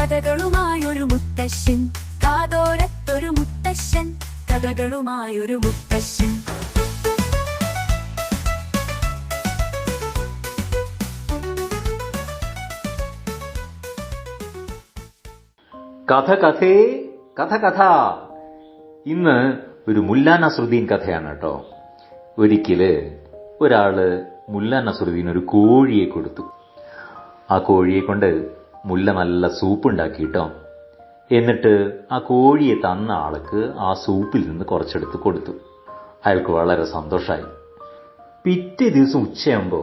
കഥകളുമായൊരു മുത്തശ്ശൻ, കാതോരത്തൊരു മുത്തശ്ശൻ, കഥകളുമായൊരു മുത്തശ്ശൻ. കഥ കഥേ കഥ കഥ. ഇന്ന് ഒരു മുല്ല നസ്രുദ്ദീൻ കഥയാണ് കേട്ടോ. ഒരിക്കല് ഒരാള് മുല്ല നസ്രുദ്ദീൻ ഒരു കോഴിയെ കൊടുത്തു. ആ കോഴിയെ കൊണ്ട് മുല്ല നല്ല സൂപ്പ് ഉണ്ടാക്കി കേട്ടോ. എന്നിട്ട് ആ കോഴിയെ തന്ന ആൾക്ക് ആ സൂപ്പിൽ നിന്ന് കുറച്ചെടുത്ത് കൊടുത്തു. അയാൾക്ക് വളരെ സന്തോഷമായി. പിറ്റേ ദിവസം ഉച്ചയാകുമ്പോ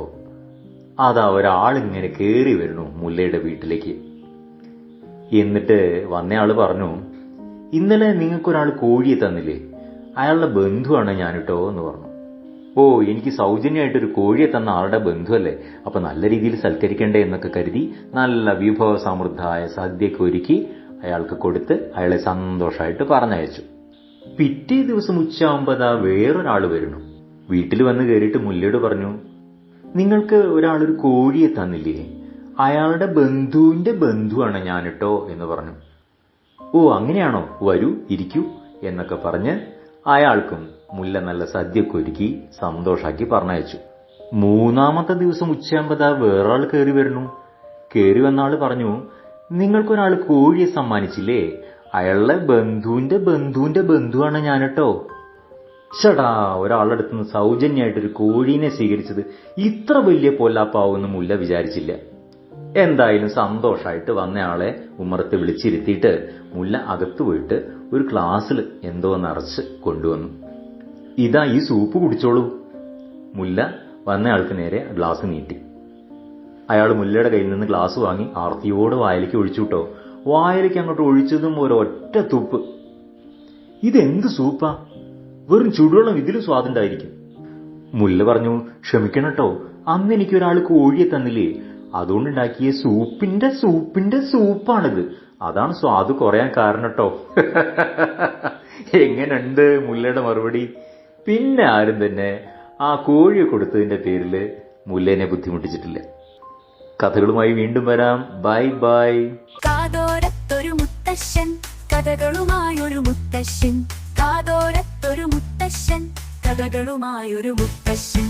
അതാ ഒരാളിങ്ങനെ കേറി വരുന്നു മുല്ലയുടെ വീട്ടിലേക്ക്. എന്നിട്ട് വന്നയാള് പറഞ്ഞു, ഇന്നലെ നിങ്ങൾക്കൊരാൾ കോഴിയെ തന്നില്ലേ, അയാളുടെ ബന്ധുവാണ് ഞാനിട്ടോ എന്ന് പറഞ്ഞു. ഓ, എനിക്ക് സൗജന്യമായിട്ടൊരു കോഴിയെ തന്ന ആളുടെ ബന്ധുവല്ലേ, അപ്പൊ നല്ല രീതിയിൽ സൽക്കരിക്കണ്ടേ എന്നൊക്കെ കരുതി നല്ല വിഭവ സമൃദ്ധമായ സദ്യയൊക്കെ ഒരുക്കി അയാൾക്ക് കൊടുത്ത് അയാളെ സന്തോഷമായിട്ട് പറഞ്ഞയച്ചു. പിറ്റേ ദിവസം ഉച്ചയാകുമ്പോ അതാ വേറൊരാൾ വരുന്നു. വീട്ടിൽ വന്ന് കയറിയിട്ട് മുല്ലയോട് പറഞ്ഞു, നിങ്ങൾക്ക് ഒരാളൊരു കോഴിയെ തന്നില്ലേ, അയാളുടെ ബന്ധുവിന്റെ ബന്ധുവാണ് ഞാനിട്ടോ എന്ന് പറഞ്ഞു. ഓ, അങ്ങനെയാണോ, വരൂ ഇരിക്കൂ എന്നൊക്കെ പറഞ്ഞ് അയാൾക്കും മുല്ല നല്ല സദ്യയൊക്കെ ഒരുക്കി സന്തോഷാക്കി പറഞ്ഞയച്ചു. മൂന്നാമത്തെ ദിവസം ഉച്ചയാകുമ്പോ വേറൊരാൾ കയറി വരുന്നു. കയറി വന്ന ആള് പറഞ്ഞു, നിങ്ങൾക്കൊരാൾ കോഴിയെ സമ്മാനിച്ചില്ലേ, അയാളുടെ ബന്ധുവിന്റെ ബന്ധുവിന്റെ ബന്ധുവാണ് ഞാനിട്ടോ. ചേടാ, ഒരാളുടെ അടുത്തുനിന്ന് സൗജന്യമായിട്ടൊരു കോഴീനെ സ്വീകരിച്ചത് ഇത്ര വലിയ പൊല്ലാപ്പാവുമെന്ന് മുല്ല വിചാരിച്ചില്ല. എന്തായാലും സന്തോഷമായിട്ട് വന്നയാളെ ഉമ്മറത്ത് വിളിച്ചിരുത്തിയിട്ട് മുല്ല അകത്ത് പോയിട്ട് ഒരു ഗ്ലാസ്സിൽ എന്തോ നിറച്ച് കൊണ്ടുവന്നു. ഇതാ, ഈ സൂപ്പ് കുടിച്ചോളൂ. മുല്ല വന്നയാൾക്ക് നേരെ ഗ്ലാസ് നീട്ടി. അയാൾ മുല്ലയുടെ കയ്യിൽ നിന്ന് ഗ്ലാസ് വാങ്ങി ആർത്തിയോട് വായിലേക്ക് ഒഴിച്ചുട്ടോ. വായിലേക്ക് അങ്ങോട്ട് ഒഴിച്ചതും ഒരൊറ്റ തുപ്പ്. ഇതെന്ത് സൂപ്പാ, വെറും ചുടുവെള്ളം ഇതിലും സ്വാദുണ്ടായിരിക്കും. മുല്ല പറഞ്ഞു, ക്ഷമിക്കണട്ടോ, അന്ന് എനിക്കൊരാൾ കോഴിയെ തന്നില്ലേ, അതുകൊണ്ടുണ്ടാക്കിയ സൂപ്പിന്റെ സൂപ്പാണിത്, അതാണ് സ്വാദ് കുറയാൻ കാരണം ട്ടോ. എങ്ങനെയുണ്ട് മുല്ലയുടെ മറുപടി? പിന്നെ ആരും തന്നെ ആ കോഴിയെ കൊടുത്തതിന്റെ പേരില് മുല്ലേനെ ബുദ്ധിമുട്ടിച്ചിട്ടില്ല. കഥകളുമായി വീണ്ടും വരാം. Bye bye. കാതോരത്തൊരു മുത്തശ്ശൻ, കഥകളുമായൊരു മുത്തശ്ശൻ, കാതോരത്തൊരു മുത്തശ്ശൻ, കഥകളുമായൊരു മുത്തശ്ശൻ.